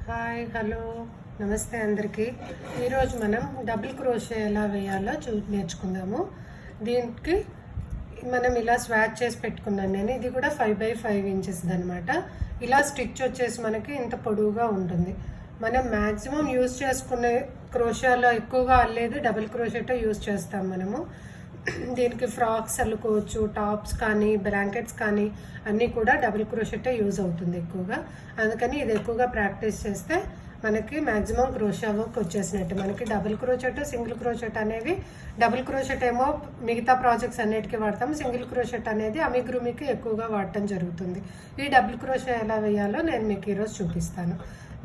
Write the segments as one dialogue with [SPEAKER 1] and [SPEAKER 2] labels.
[SPEAKER 1] Hi hello నమస్తే అందరికీ. ఈరోజు మనం డబుల్ క్రోషే ఎలా వేయాలో నేర్చుకుందాము. దీనికి మనం ఇలా స్వాచ్ చేసి పెట్టుకున్నాను నేను. ఇది కూడా 5x5 ఇంచెస్ అనమాట. ఇలా స్టిచ్ వచ్చేసి మనకి ఇంత పొడవుగా ఉంటుంది. మనం మ్యాక్సిమం యూజ్ చేసుకునే క్రోషాలో ఎక్కువగా అల్లేది డబుల్ క్రోషేతో యూజ్ చేస్తాం మనము. దీనికి ఫ్రాక్స్ అల్లుకోవచ్చు, టాప్స్ కానీ బ్లాంకెట్స్ కానీ అన్నీ కూడా డబుల్ క్రోషెటే యూజ్ అవుతుంది ఎక్కువగా. అందుకని ఇది ఎక్కువగా ప్రాక్టీస్ చేస్తే మనకి మ్యాక్సిమం క్రోషా వర్క్ వచ్చేసినట్టు. మనకి డబుల్ క్రోషెట్, సింగిల్ క్రోషెట్ అనేవి, డబుల్ క్రోషెట్ ఏమో మిగతా ప్రాజెక్ట్స్ అన్నిటికీ వాడతాం. సింగిల్ క్రోషెట్ అనేది అమిగ్రూమికి ఎక్కువగా వాడటం జరుగుతుంది. ఈ డబుల్ క్రోషే ఎలా వేయాలో నేను మీకు ఈరోజు చూపిస్తాను.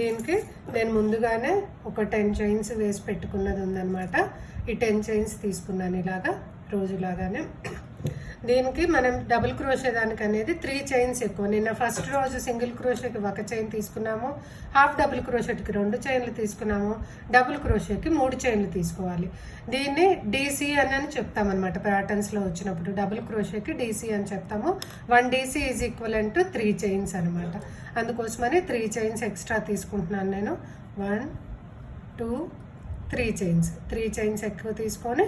[SPEAKER 1] దీనికి నేను ముందుగానే ఒక 10 చైన్స్ వేసి పెట్టుకున్నది ఉందన్నమాట. ఈ 10 చైన్స్ తీసుకున్నాను ఇలాగా రోజులాగానే. దీనికి మనం డబుల్ క్రోషే దానికి అనేది 3 చైన్స్ ఎక్కువ. నిన్న ఫస్ట్ రోజు సింగిల్ క్రోషేకి 1 చైన్ తీసుకున్నాము, హాఫ్ డబుల్ క్రోషేకి 2 చైన్లు తీసుకున్నాము, డబుల్ క్రోషేకి 3 చైన్లు తీసుకోవాలి. దీన్ని డీసీ అని చెప్తామన్నమాట ప్యాటర్న్స్లో వచ్చినప్పుడు. డబుల్ క్రోషేకి డీసీ అని చెప్తాము. 1 DC is equal to 3 chains అనమాట. అందుకోసమని 3 చైన్స్ ఎక్స్ట్రా తీసుకుంటున్నాను నేను. 1 2 3 చైన్స్, 3 చైన్స్ ఎక్కువ తీసుకొని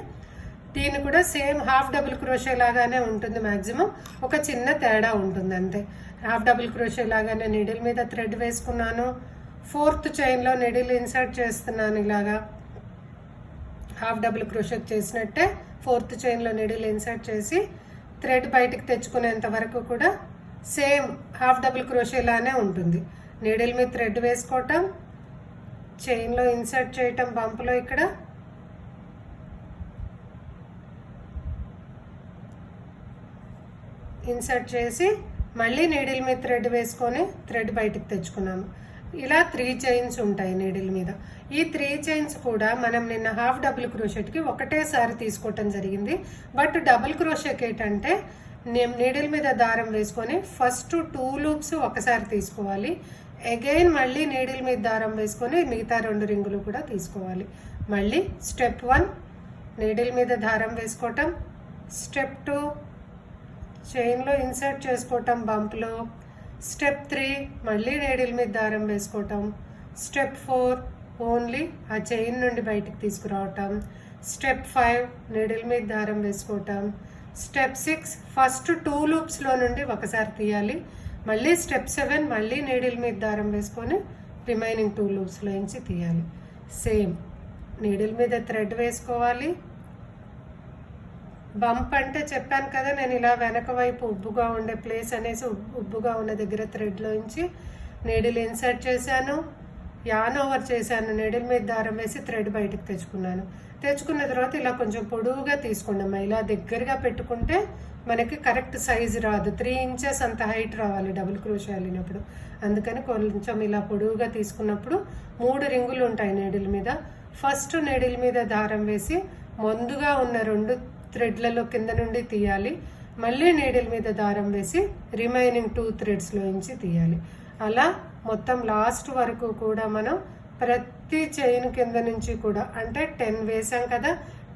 [SPEAKER 1] దీన్ని కూడా సేమ్ హాఫ్ డబుల్ క్రోషే లాగానే ఉంటుంది. మ్యాక్సిమం ఒక చిన్న తేడా ఉంటుంది అంతే. హాఫ్ డబుల్ క్రోషే లాగానే నీడిల్ మీద థ్రెడ్ వేసుకున్నాను. 4th చైన్లో నీడిల్ ఇన్సర్ట్ చేస్తున్నాను. ఇలాగా హాఫ్ డబుల్ క్రోషే చేసినట్టే 4th చైన్లో నీడిల్ ఇన్సర్ట్ చేసి థ్రెడ్ బయటికి తెచ్చుకునేంత వరకు కూడా సేమ్ హాఫ్ డబుల్ క్రోషే లానే ఉంటుంది. నీడిల్ మీద థ్రెడ్ వేసుకోవటం, చైన్లో ఇన్సర్ట్ చేయటం, బంప్లో ఇక్కడ ఇన్సర్ట్ చేసి మళ్ళీ నీడిల్ మీద థ్రెడ్ వేసుకొని థ్రెడ్ బయటికి తెచ్చుకున్నాము. ఇలా 3 చైన్స్ ఉంటాయి నీడిల్ మీద. ఈ 3 చైన్స్ కూడా మనం నిన్న హాఫ్ డబుల్ క్రోషెట్కి ఒకటేసారి తీసుకోవటం జరిగింది. బట్ డబుల్ క్రోషెట్ ఏంటంటే నీడిల్ మీద దారం వేసుకొని ఫస్ట్ 2 లూప్స్ ఒకసారి తీసుకోవాలి. అగైన్ మళ్ళీ నీడిల్ మీద దారం వేసుకొని మిగతా 2 రింగులు కూడా తీసుకోవాలి. మళ్ళీ స్టెప్ 1 నీడిల్ మీద దారం వేసుకోవటం, స్టెప్ 2 చైన్లో ఇన్సర్ట్ చేసుకోవటం బంప్లో, స్టెప్ 3 మళ్ళీ నీడిల్ మీద దారం వేసుకోవటం, స్టెప్ 4 ఓన్లీ ఆ చైన్ నుండి బయటికి తీసుకురావటం, స్టెప్ 5 నీడిల్ మీద దారం వేసుకోవటం, స్టెప్ 6 ఫస్ట్ 2 లూప్స్లో నుండి ఒకసారి తీయాలి. మళ్ళీ స్టెప్ 7 మళ్ళీ నీడిల్ మీద దారం వేసుకొని రిమైనింగ్ 2 లూప్స్లో నుంచి తీయాలి. సేమ్ నీడిల్ మీద థ్రెడ్ వేసుకోవాలి. బంప్ అంటే చెప్పాను కదా నేను, ఇలా వెనక వైపు ఉబ్బుగా ఉండే ప్లేస్ అనేసి ఉబ్బుగా ఉన్న దగ్గర థ్రెడ్లో నుంచి నీడిల్ ఇన్సర్ట్ చేశాను, యాన్ ఓవర్ చేశాను, నీడిల్ మీద దారం వేసి థ్రెడ్ బయటకు తెచ్చుకున్నాను. తెచ్చుకున్న తర్వాత ఇలా కొంచెం పొడవుగా తీసుకున్నాము. ఇలా దగ్గరగా పెట్టుకుంటే మనకి కరెక్ట్ సైజు రాదు. 3 ఇంచెస్ అంత హైట్ రావాలి డబుల్ క్రోషే అల్లినప్పుడు. అందుకని కొంచెం ఇలా పొడవుగా తీసుకున్నప్పుడు 3 రింగులు ఉంటాయి నీడిల్ మీద. ఫస్ట్ నీడిల్ మీద దారం వేసి ముందుగా ఉన్న 2 థ్రెడ్లలో కింద నుండి తీయాలి. మళ్ళీ నీడిల్ మీద దారం వేసి రిమైనింగ్ 2 థ్రెడ్స్లో నుంచి తీయాలి. అలా మొత్తం లాస్ట్ వరకు కూడా మనం ప్రతి చైన్ కింద నుంచి కూడా, అంటే 10 వేసాం కదా,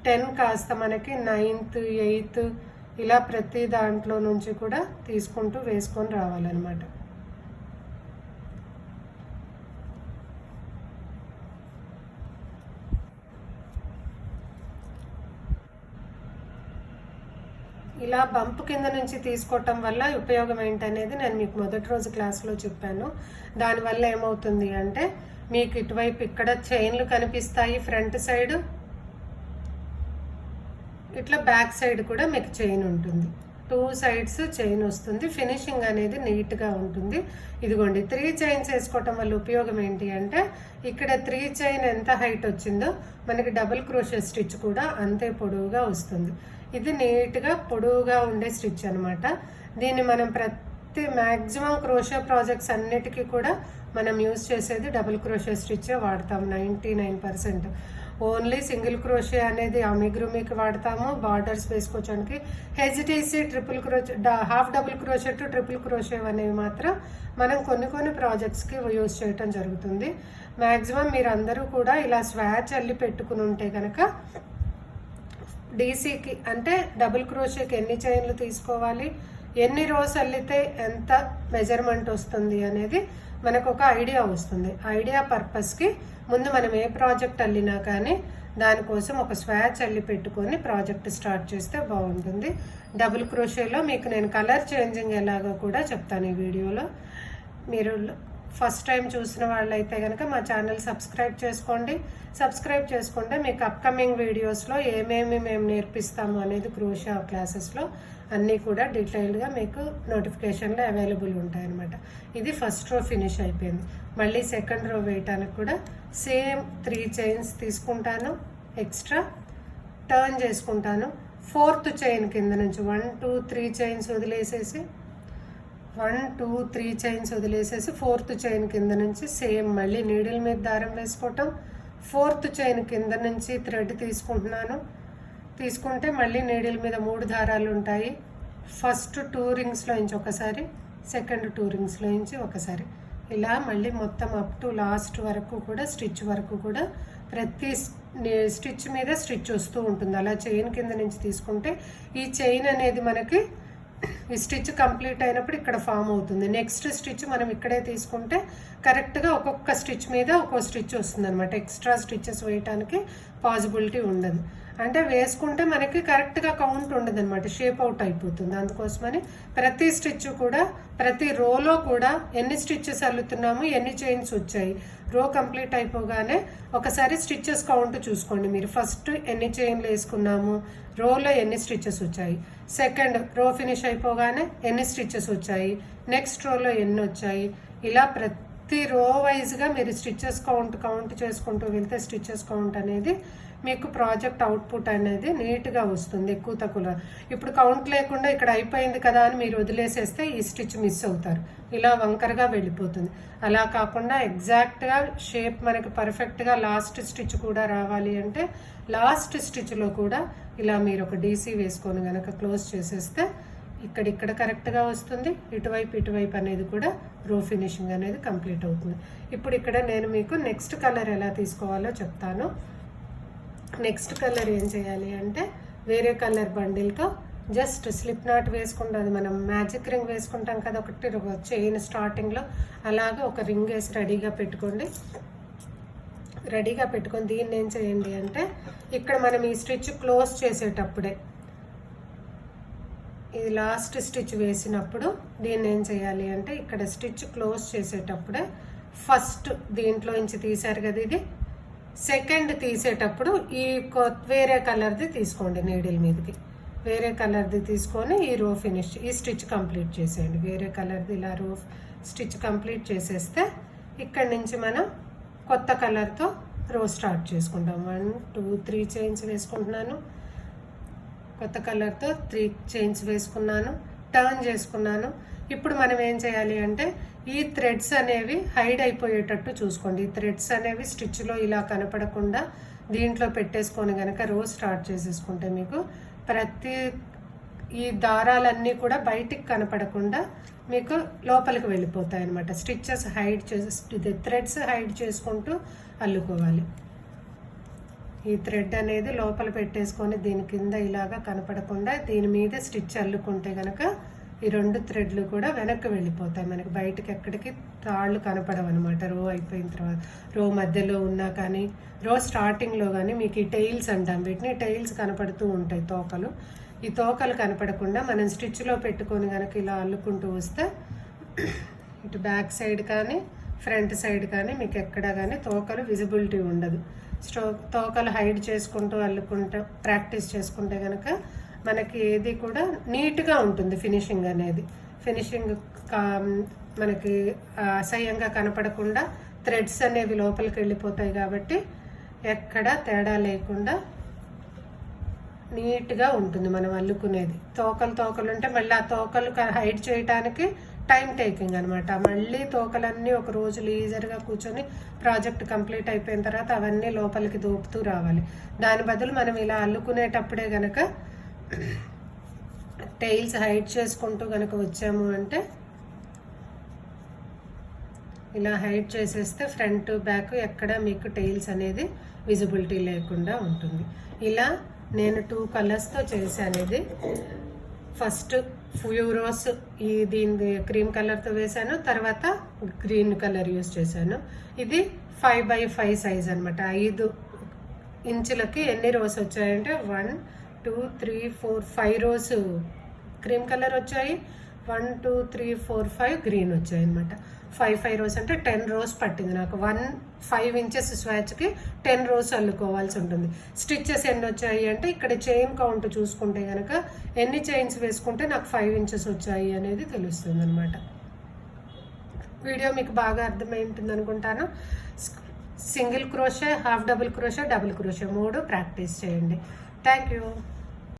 [SPEAKER 1] 10 కాస్త మనకి 9th 8th ఇలా ప్రతి దాంట్లో నుంచి కూడా తీసుకుంటూ వేసుకొని రావాలన్నమాట. ఇలా బంప్ కింద నుంచి తీసుకోవటం వల్ల ఉపయోగం ఏంటనేది నేను మీకు మొదటి రోజు క్లాస్లో చెప్పాను. దానివల్ల ఏమవుతుంది అంటే మీకు ఇటువైపు ఇక్కడ చైన్లు కనిపిస్తాయి, ఫ్రంట్ సైడ్, ఇట్లా బ్యాక్ సైడ్ కూడా మీకు చైన్ ఉంటుంది. 2 సైడ్స్ చైన్ వస్తుంది. ఫినిషింగ్ అనేది నీట్గా ఉంటుంది. ఇదిగోండి 3 చైన్స్ వేసుకోవటం వల్ల ఉపయోగం ఏంటి అంటే ఇక్కడ 3 చైన్ ఎంత హైట్ వచ్చిందో మనకి డబుల్ క్రోషే స్టిచ్ కూడా అంతే పొడవుగా వస్తుంది. ఇది నీట్గా పొడవుగా ఉండే స్టిచ్ అనమాట. దీన్ని మనం ప్రతి మ్యాక్సిమం క్రోషే ప్రాజెక్ట్స్ అన్నిటికీ కూడా మనం యూజ్ చేసేది డబుల్ క్రోషే స్టిచ్చే వాడతాం 99%. ఓన్లీ సింగిల్ క్రోషే అనేది అమిగ్రూమికి వాడతాము బార్డర్స్ వేసుకోవడానికి. HDC, triple crochet, half double crochet to triple crochet అనేవి మాత్రం మనం కొన్ని ప్రాజెక్ట్స్కి యూజ్ చేయటం జరుగుతుంది. మ్యాక్సిమం మీరు అందరూ కూడా ఇలా స్వాచ్ అల్లి పెట్టుకుని ఉంటే కనుక డీసీకి అంటే డబుల్ క్రోషేకి ఎన్ని చైన్లు తీసుకోవాలి, ఎన్ని రోస్ అల్లితే ఎంత మెజర్మెంట్ వస్తుంది అనేది మనకు ఒక ఐడియా వస్తుంది. ఐడియా పర్పస్కి ముందు మనం ఏ ప్రాజెక్ట్ అల్లినా కానీ దానికోసం ఒక స్వాచ్ అల్లి పెట్టుకొని ప్రాజెక్ట్ స్టార్ట్ చేస్తే బాగుంటుంది. డబుల్ క్రోషేలో మీకు నేను కలర్ చేంజింగ్ ఎలాగో కూడా చెప్తాను ఈ వీడియోలో. మీరు ఫస్ట్ టైం చూసిన వాళ్ళైతే కనుక మా ఛానల్ సబ్స్క్రైబ్ చేసుకోండి. సబ్స్క్రైబ్ చేసుకుంటే మీకు అప్కమింగ్ వీడియోస్లో ఏమేమి మేము నేర్పిస్తాము అనేది క్రోషియా క్లాసెస్లో అన్నీ కూడా డీటెయిల్డ్గా మీకు నోటిఫికేషన్లో అవైలబుల్ ఉంటాయన్నమాట. ఇది ఫస్ట్ రో ఫినిష్ అయిపోయింది. మళ్ళీ సెకండ్ రో వేయటానికి కూడా సేమ్ 3 చైన్స్ తీసుకుంటాను, ఎక్స్ట్రా టర్న్ చేసుకుంటాను. 4th చైన్ కింద నుంచి 1 2 3 చైన్స్ వదిలేసేసి 1 2 3 చైన్స్ వదిలేసేసి 4th చైన్ కింద నుంచి సేమ్ మళ్ళీ నీడిల్ మీద దారం వేసుకోవటం. 4th చైన్ కింద నుంచి థ్రెడ్ తీసుకుంటున్నాను. తీసుకుంటే మళ్ళీ నీడిల్ మీద 3 దారాలు ఉంటాయి. ఫస్ట్ 2 రింగ్స్లో నుంచి ఒకసారి, సెకండ్ 2 రింగ్స్లో నుంచి ఒకసారి, ఇలా మళ్ళీ మొత్తం అప్ టు లాస్ట్ వరకు కూడా స్టిచ్ వరకు కూడా ప్రతి స్టిచ్ మీద స్టిచ్ వస్తూ ఉంటుంది. అలా చైన్ కింద నుంచి తీసుకుంటే ఈ చైన్ అనేది మనకి ఈ స్టిచ్ కంప్లీట్ అయినప్పుడు ఇక్కడ ఫామ్ అవుతుంది. నెక్స్ట్ స్టిచ్ మనం ఇక్కడే తీసుకుంటే కరెక్ట్గా ఒక్కొక్క స్టిచ్ మీద ఒక్కో స్టిచ్ వస్తుంది అనమాట. ఎక్స్ట్రా స్టిచెస్ వేయటానికి పాసిబిలిటీ ఉండదు. అంటే వేసుకుంటే మనకి కరెక్ట్గా కౌంట్ ఉండదు అనమాట, షేప్ అవుట్ అయిపోతుంది. అందుకోసమని ప్రతి స్టిచ్ కూడా ప్రతి రోలో కూడా ఎన్ని స్టిచ్చెస్ అల్లుతున్నాము, ఎన్ని చైన్స్ వచ్చాయి, రో కంప్లీట్ అయిపోగానే ఒకసారి స్టిచ్చెస్ కౌంట్ చూసుకోండి మీరు. ఫస్ట్ ఎన్ని చైన్లు వేసుకున్నాము, రోలో ఎన్ని స్టిచ్చెస్ వచ్చాయి, సెకండ్ రో ఫినిష్ అయిపోగానే ఎన్ని స్టిచ్చెస్ వచ్చాయి, నెక్స్ట్ రోలో ఎన్ని వచ్చాయి, ఇలా ప్రతి రో వైజ్గా మీరు స్టిచ్చెస్ కౌంట్ చేసుకుంటూ వెళ్తే స్టిచ్చెస్ కౌంట్ అనేది మీకు ప్రాజెక్ట్ అవుట్పుట్ అనేది నీట్గా వస్తుంది. ఎక్కువ తక్కువ ఇప్పుడు కౌంట్ లేకుండా ఇక్కడ అయిపోయింది కదా అని మీరు వదిలేసేస్తే ఈ స్టిచ్ మిస్ అవుతారు, ఇలా వంకరగా వెళ్ళిపోతుంది. అలా కాకుండా ఎగ్జాక్ట్గా షేప్ మనకి పర్ఫెక్ట్గా లాస్ట్ స్టిచ్ కూడా రావాలి అంటే లాస్ట్ స్టిచ్లో కూడా ఇలా మీరు ఒక డీసీ వేసుకొని కనుక క్లోజ్ చేసేస్తే ఇక్కడ కరెక్ట్గా వస్తుంది. ఇటువైపు అనేది కూడా రో ఫినిషింగ్ అనేది కంప్లీట్ అవుతుంది. ఇప్పుడు ఇక్కడ నేను మీకు నెక్స్ట్ కలర్ ఎలా తీసుకోవాలో చెప్తాను. నెక్స్ట్ కలర్ ఏం చేయాలి అంటే వేరే కలర్ బండిల్తో జస్ట్ స్లిప్ నాట్ వేసుకుంటే, అది మనం మ్యాజిక్ రింగ్ వేసుకుంటాం కదా ఒకటి చైన్ స్టార్టింగ్లో, అలాగే ఒక రింగ్ వేసి రెడీగా పెట్టుకోండి. రెడీగా పెట్టుకొని దీన్ని ఏం చేయండి అంటే ఇక్కడ మనం ఈ స్టిచ్ క్లోజ్ చేసేటప్పుడే, ఇది లాస్ట్ స్టిచ్ వేసినప్పుడు దీన్ని ఏం చేయాలి అంటే ఇక్కడ స్టిచ్ క్లోజ్ చేసేటప్పుడే ఫస్ట్ దీంట్లో నుంచి తీసారు కదా, ఇది సెకండ్ తీసేటప్పుడు ఈ వేరే కలర్ది తీసుకోండి. నీడిల్ మీదకి వేరే కలర్ది తీసుకొని ఈ రో ఫినిష్, ఈ స్టిచ్ కంప్లీట్ చేసేయండి. వేరే కలర్ది ఇలా రో స్టిచ్ కంప్లీట్ చేసేస్తే ఇక్కడి నుంచి మనం కొత్త కలర్తో రో స్టార్ట్ చేసుకుంటాం. 1 2 3 చైన్స్ వేసుకుంటున్నాను. కొత్త కలర్తో 3 చైన్స్ వేసుకున్నాను, టర్న్ చేసుకున్నాను. ఇప్పుడు మనం ఏం చేయాలి అంటే ఈ థ్రెడ్స్ అనేవి హైడ్ అయిపోయేటట్టు చూసుకోండి. ఈ థ్రెడ్స్ అనేవి స్టిచ్లో ఇలా కనపడకుండా దీంట్లో పెట్టేసుకొని కనుక రో స్టార్ట్ చేసేసుకుంటే మీకు ప్రతి ఈ దారాలన్నీ కూడా బయటికి కనపడకుండా మీకు లోపలికి వెళ్ళిపోతాయి అన్నమాట. స్టిచ్చెస్ హైడ్ చేసి థ్రెడ్స్ హైడ్ చేసుకుంటూ అల్లుకోవాలి. ఈ థ్రెడ్ అనేది లోపల పెట్టేసుకొని దీని కింద ఇలాగా కనపడకుండా దీని మీద స్టిచ్ అల్లుకుంటే కనుక ఈ 2 థ్రెడ్లు కూడా వెనక్కి వెళ్ళిపోతాయి. మనకి బయటకి ఎక్కడికి తాళ్ళు కనపడవు అనమాట. రో అయిపోయిన తర్వాత రో మధ్యలో ఉన్నా కానీ రో స్టార్టింగ్లో కానీ మీకు ఈ టైల్స్ అంటాం, వీటిని టైల్స్ కనపడుతూ ఉంటాయి, తోకలు. ఈ తోకలు కనపడకుండా మనం స్టిచ్లో పెట్టుకొని కనుక ఇలా అల్లుకుంటూ వస్తే ఇటు బ్యాక్ సైడ్ కానీ ఫ్రంట్ సైడ్ కానీ మీకు ఎక్కడ కానీ తోకలు విజిబిలిటీ ఉండదు. తోకలు హైడ్ చేసుకుంటూ అల్లుకుంటూ ప్రాక్టీస్ చేసుకుంటే కనుక మనకి ఏది కూడా నీట్గా ఉంటుంది. ఫినిషింగ్ అనేది ఫినిషింగ్ మనకి అసహ్యంగా కనపడకుండా థ్రెడ్స్ అనేవి లోపలికి వెళ్ళిపోతాయి కాబట్టి ఎక్కడ తేడా లేకుండా నీట్గా ఉంటుంది మనం అల్లుకునేది. తోకలు ఉంటే మళ్ళీ ఆ తోకలు హైడ్ చేయడానికి టైం టేకింగ్ అనమాట. మళ్ళీ తోకలన్నీ ఒక రోజు లీజర్గా కూర్చొని ప్రాజెక్ట్ కంప్లీట్ అయిపోయిన తర్వాత అవన్నీ లోపలికి దూపుతూ రావాలి. దాని బదులు మనం ఇలా అల్లుకునేటప్పుడే కనుక టైల్స్ హైడ్ చేసుకుంటూ కనుక వచ్చాము అంటే ఇలా హైడ్ చేసేస్తే ఫ్రంట్ బ్యాక్ ఎక్కడ మీకు టైల్స్ అనేది విజిబిలిటీ లేకుండా ఉంటుంది. ఇలా నేను 2 కలర్స్తో చేశాను. ఇది ఫస్ట్ ఫ్యూ రోస్ ఈ దీని క్రీమ్ కలర్తో వేసాను, తర్వాత గ్రీన్ కలర్ యూస్ చేశాను. ఇది 5x5 సైజ్ అనమాట. 5 ఇంచులకి ఎన్ని రోస్ వచ్చాయంటే 1 2 3 4 5 రోస్ క్రీమ్ కలర్ వచ్చాయి, 1 2 3 4 5 గ్రీన్ వచ్చాయి అనమాట. 5 రోస్ అంటే 10 రోస్ పట్టింది నాకు. 5 ఇంచెస్ స్వాచ్కి 10 రోస్ అల్లుకోవాల్సి ఉంటుంది. స్టిచ్చెస్ ఎన్ని వచ్చాయి అంటే ఇక్కడ చైన్ కౌంట్ చూసుకుంటే కనుక ఎన్ని చైన్స్ వేసుకుంటే నాకు 5 ఇంచెస్ వచ్చాయి అనేది తెలుస్తుంది అనమాట. వీడియో మీకు బాగా అర్థమైంటుంది అనుకుంటాను. Single crochet, half double crochet, double crochet 3 practice చేయండి. Thank you.